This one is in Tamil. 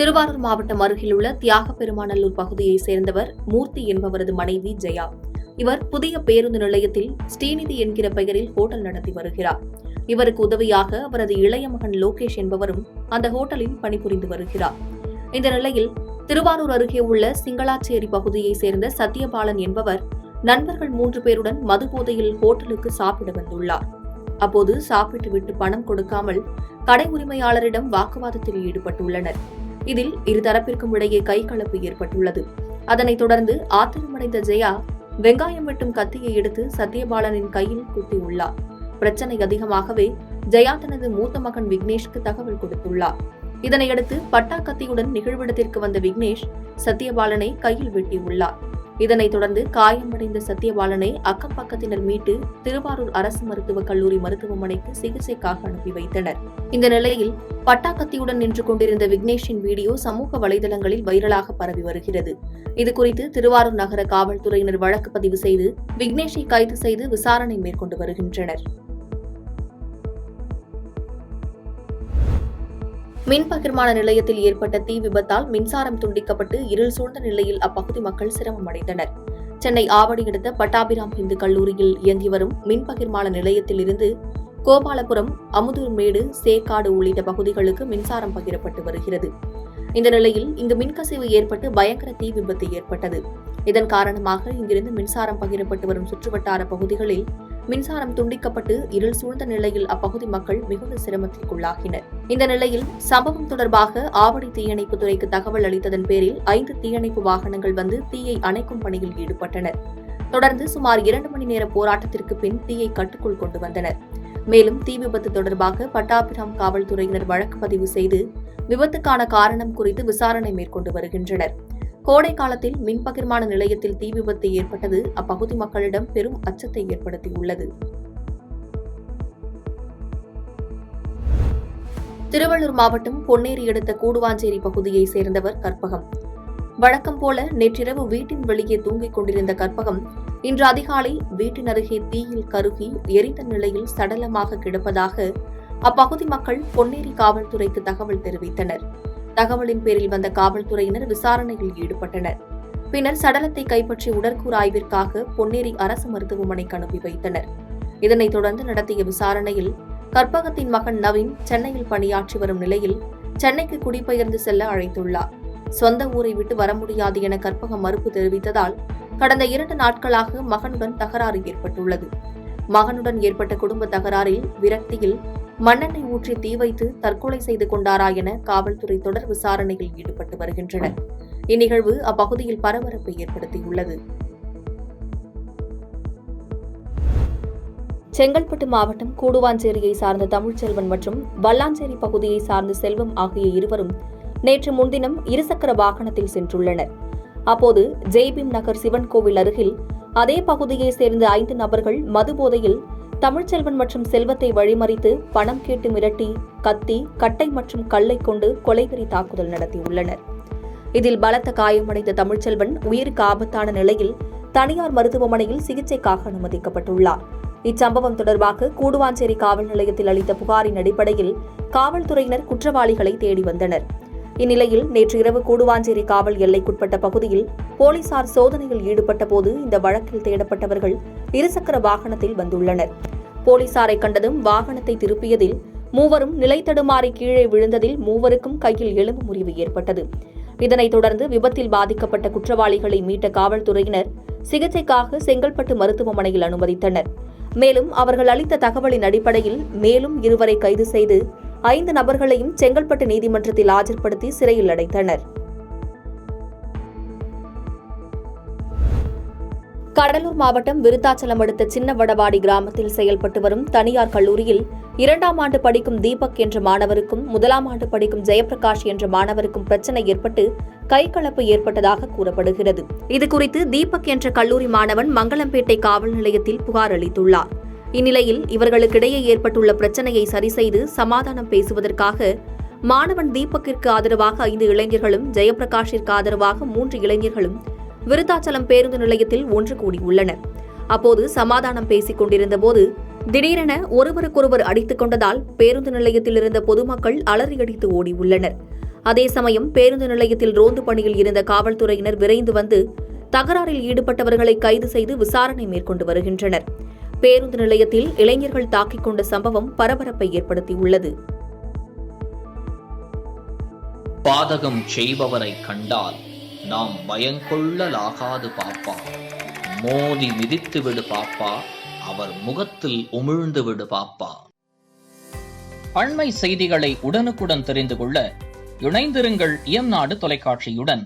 திருவாரூர் மாவட்டம் அருகிலுள்ள தியாகப்பெருமாநல்லூர் பகுதியைச் சேர்ந்தவர் மூர்த்தி என்பவரது மனைவி ஜெயா. இவர் புதிய பேருந்து நிலையத்தில் ஸ்ரீநிதி என்கிற பெயரில் ஹோட்டல் நடத்தி வருகிறார். இவருக்கு உதவியாக அவரது இளைய மகன் லோகேஷ் என்பவரும் அந்த ஹோட்டலில் பணிபுரிந்து வருகிறார். இந்த நிலையில் திருவாரூர் அருகே உள்ள சிங்களாச்சேரி பகுதியைச் சேர்ந்த சத்யபாலன் என்பவர் நண்பர்கள் 3 பேருடன் மதுபோதையில் ஹோட்டலுக்கு சாப்பிட வந்துள்ளார். அப்போது சாப்பிட்டுவிட்டு பணம் கொடுக்காமல் கடை உரிமையாளரிடம் வாக்குவாதத்தில் ஈடுபட்டுள்ளனர். இதில் இருதரப்பிற்கும் இடையே கைகலப்பு ஏற்பட்டுள்ளது. அதனைத் தொடர்ந்து ஆத்திரமடைந்த ஜெயா வெங்காயம் வெட்டும் கத்தியை எடுத்து சத்யபாலனின் கையில் குத்தியுள்ளார். பிரச்சனை அதிகமாகவே ஜெயா தனது மூத்த மகன் விக்னேஷ்க்கு தகவல் கொடுத்துள்ளார். இதனையடுத்து பட்டா கத்தியுடன் நிகழ்விடத்திற்கு வந்த விக்னேஷ் சத்யபாலனை கையில் வெட்டியுள்ளார். இதனைத் தொடர்ந்து காயமடைந்த சத்யபாலனை அக்கம் பக்கத்தினர் மீட்டு திருவாரூர் அரசு மருத்துவக் கல்லூரி மருத்துவமனைக்கு சிகிச்சைக்காக அனுப்பி வைத்தனர். இந்த நிலையில் பட்டா கத்தியுடன் நின்று கொண்டிருந்த விக்னேஷின் வீடியோ சமூக வலைதளங்களில் வைரலாக பரவி வருகிறது. இதுகுறித்து திருவாரூர் நகர காவல்துறையினர் வழக்கு பதிவு செய்து விக்னேஷை கைது செய்து விசாரணை மேற்கொண்டு வருகின்றனர். மின் பகிர்மான நிலையத்தில் ஏற்பட்ட தீ விபத்தால் மின்சாரம் துண்டிக்கப்பட்டு இருள் சூழ்ந்த நிலையில் அப்பகுதி மக்கள் சிரமம் அடைந்தனர். சென்னை ஆவடி அடுத்த பட்டாபிராம் இந்து கல்லூரியில் இயங்கி வரும் மின் பகிர்மான நிலையத்தில் இருந்து கோபாலபுரம், அமுதூர்மேடு, சேக்காடு உள்ளிட்ட பகுதிகளுக்கு மின்சாரம் பகிரப்பட்டு வருகிறது. இந்த நிலையில் இங்கு மின்கசிவு ஏற்பட்டு பயங்கர தீ விபத்து ஏற்பட்டது. இதன் காரணமாக இங்கிருந்து மின்சாரம் பகிரப்பட்டு வரும் சுற்றுவட்டார பகுதிகளில் மின்சாரம் துண்டிக்கப்பட்டு இருள் சூழ்ந்த நிலையில் அப்பகுதி மக்கள் மிகுந்த சிரமத்திற்குள்ளாகினர். இந்த நிலையில் சம்பவம் தொடர்பாக ஆவடி தீயணைப்புத் துறைக்கு தகவல் அளித்ததன் பேரில் 5 தீயணைப்பு வாகனங்கள் வந்து தீயை அணைக்கும் பணியில் ஈடுபட்டனர். தொடர்ந்து சுமார் 2 மணி நேர போராட்டத்திற்கு பின் தீயை கட்டுக்குள் கொண்டு வந்தனர். மேலும் தீ விபத்து தொடர்பாக பட்டாபிராம் காவல்துறையினர் வழக்கு பதிவு செய்து விபத்துக்கான காரணம் குறித்து விசாரணை மேற்கொண்டு வருகின்றனர். கோடை காலத்தில் மின் பகிர்மான நிலையத்தில் தீ விபத்து ஏற்பட்டது அப்பகுதி மக்களிடம் பெரும் அச்சத்தை ஏற்படுத்தியுள்ளது. திருவள்ளூர் மாவட்டம் பொன்னேரி அடுத்த கூடுவாஞ்சேரி பகுதியைச் சேர்ந்தவர் கற்பகம். வழக்கம் போல நேற்றிரவு வீட்டின் வெளியே தூங்கிக் கொண்டிருந்த கற்பகம் இன்று அதிகாலை வீட்டின் அருகே தீயில் கருகி எரிந்த நிலையில் சடலமாக கிடப்பதாக அப்பகுதி மக்கள் பொன்னேரி காவல்துறைக்கு தகவல் தெரிவித்தனர். தகவலின் பேரில் வந்த காவல்துறையினர் விசாரணையில் ஈடுபட்டனர். பின்னர் சடலத்தை கைப்பற்றி உடற்கூறு ஆய்விற்காக பொன்னேரி அரசு மருத்துவமனைக்கு அனுப்பி வைத்தனர். இதனைத் தொடர்ந்து நடத்திய விசாரணையில் கற்பகத்தின் மகன் நவீன் சென்னையில் பணியாற்றி வரும் நிலையில் சென்னைக்கு குடிபெயர்ந்து செல்ல அழைத்துள்ளார். சொந்த ஊரை விட்டு வர முடியாது என கற்பகம் மறுப்பு தெரிவித்ததால் கடந்த 2 நாட்களாக மகனுடன் தகராறு ஏற்பட்டுள்ளது. மகனுடன் ஏற்பட்ட குடும்ப தகராறில் விரக்தியில் மண்ணெண்ணெய் ஊற்றி தீ வைத்து தற்கொலை செய்து கொண்டாரா என காவல்துறை தொடர் விசாரணையில் ஈடுபட்டு வருகின்றனர். இந்நிகழ்வு அப்பகுதியில் பரபரப்பை ஏற்படுத்தியுள்ளது. செங்கல்பட்டு மாவட்டம் கூடுவாஞ்சேரியை சார்ந்த தமிழ்ச்செல்வன் மற்றும் வல்லாஞ்சேரி பகுதியை சார்ந்த செல்வம் ஆகிய இருவரும் நேற்று முன்தினம் இருசக்கர வாகனத்தில் சென்றுள்ளனர். அப்போது ஜெய்பீம் நகர் சிவன் கோவில் அருகில் அதே பகுதியை சேர்ந்த 5 நபர்கள் மதுபோதையில் தமிழ்ச்செல்வன் மற்றும் செல்வத்தை வழிமறித்து பணம் கேட்டு மிரட்டி கத்தி, கட்டை மற்றும் கல்லை கொண்டு கொலைவெறி தாக்குதல் நடத்தியுள்ளனர். இதில் பலத்த காயமடைந்த தமிழ்ச்செல்வன் உயிருக்கு ஆபத்தான நிலையில் தனியார் மருத்துவமனையில் சிகிச்சைக்காக அனுமதிக்கப்பட்டுள்ளார். இச்சம்பவம் தொடர்பாக கூடுவாஞ்சேரி காவல் நிலையத்தில் அளித்த புகாரின் அடிப்படையில் காவல்துறையினர் குற்றவாளிகளை தேடி வந்தனர். இந்நிலையில் நேற்று இரவு கூடுவாஞ்சேரி காவல் எல்லைக்குட்பட்ட பகுதியில் போலீசார் சோதனையில் ஈடுபட்ட போது இந்த வழக்கில் தேடப்பட்டவர்கள் இருசக்கர வாகனத்தில் வந்துள்ளனர். போலீசாரை கண்டதும் வாகனத்தை திருப்பியதில் மூவரும் நிலை தடுமாறி கீழே விழுந்ததில் மூவருக்கும் கையில் எலும்பு முறிவு ஏற்பட்டது. இதனைத் தொடர்ந்து விபத்தில் பாதிக்கப்பட்ட குற்றவாளிகளை மீட்ட காவல்துறையினர் சிகிச்சைக்காக செங்கல்பட்டு மருத்துவமனையில் அனுமதித்தனர். மேலும் அவர்கள் அளித்த தகவலின் அடிப்படையில் மேலும் 2 வரை கைது செய்து 5 நபர்களையும் செங்கல்பட்டு நீதிமன்றத்தில் ஆஜர்படுத்தி சிறையில் அடைத்தனர். கடலூர் மாவட்டம் விருத்தாச்சலம் அடுத்த சின்ன வடவாடி கிராமத்தில் செயல்பட்டு வரும் தனியார் கல்லூரியில் 2ஆம் ஆண்டு படிக்கும் தீபக் என்ற மாணவருக்கும் 1ஆம் ஆண்டு படிக்கும் ஜெயபிரகாஷ் என்ற மாணவருக்கும் பிரச்சனை ஏற்பட்டு கைகலப்பு ஏற்பட்டதாக கூறப்படுகிறது. இதுகுறித்து தீபக் என்ற கல்லூரி மாணவன் மங்களம்பேட்டை காவல் நிலையத்தில் புகார் அளித்துள்ளார். இந்நிலையில் இவர்களுக்கிடையே ஏற்பட்டுள்ள பிரச்சனையை சரிசெய்து சமாதானம் பேசுவதற்காக மாணவன் தீபக்கிற்கு ஆதரவாக 5 இளைஞர்களும் ஜெயபிரகாஷிற்கு ஆதரவாக 3 இளைஞர்களும் விருத்தாச்சலம் பேருந்து நிலையத்தில் ஒன்று கூடியுள்ளனர். அப்போது சமாதானம் பேசிக் கொண்டிருந்தபோது திடீரென ஒருவருக்கொருவர் அடித்துக் கொண்டதால் பேருந்து நிலையத்தில் இருந்த பொதுமக்கள் அலறியடித்து ஓடியுள்ளனர். அதே சமயம் பேருந்து நிலையத்தில் ரோந்து பணியில் இருந்த காவல்துறையினர் விரைந்து வந்து தகராறில் ஈடுபட்டவர்களை கைது செய்து விசாரணை மேற்கொண்டு வருகின்றனர். பேருந்து நிலையத்தில் இளைஞர்கள் தாக்கிக் கொண்ட சம்பவம் பரபரப்பை ஏற்படுத்தியுள்ளது. பாதகம் செய்பவரை கண்டால் நாம் பயங்கொள்ளலாகாது பாப்பா, மோதி மிதித்து விடு பாப்பா, அவர் முகத்தில் உமிழ்ந்து விடு பாப்பா. அண்மை செய்திகளை உடனுக்குடன் தெரிந்து கொள்ள இணைந்திருங்கள் இயம்நாடு தொலைக்காட்சியுடன்.